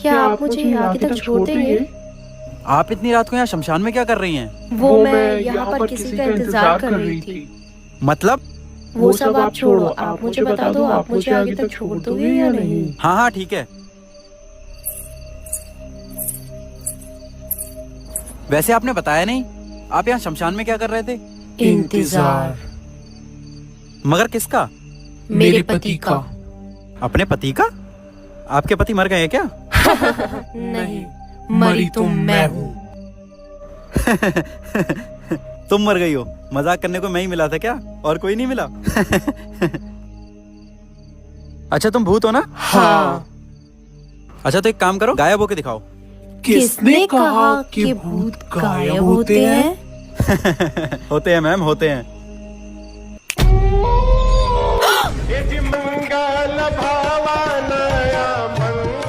क्या आप मुझे यहाँ तक छोड़ देंगे? आप इतनी रात को यहाँ शमशान में क्या कर रही हैं? वो मैं यहाँ पर किसी का इंतजार कर रही थी। मतलब? वो सब आप छोड़ो, आप मुझे बता दो, आप मुझे आगे तक छोड़ दोगे या नहीं? हाँ हाँ ठीक है। वैसे आपने बताया नहीं, आप यहाँ शमशान में क्या कर रहे थे? इंतजार। मगर किसका? मेरे पति का। अपने पति का? आपके पति मर गए हैं क्या? नहीं, मरी तो मैं हूँ। तुम मर गई हो? मजाक करने को मैं ही मिला था क्या, और कोई नहीं मिला? अच्छा तुम भूत हो ना? हाँ। अच्छा तो एक काम करो, गायब होके दिखाओ। किसने कहा कि भूत गायब होते हैं? होते हैं मैम, होते हैं। मंगल भवन मंगल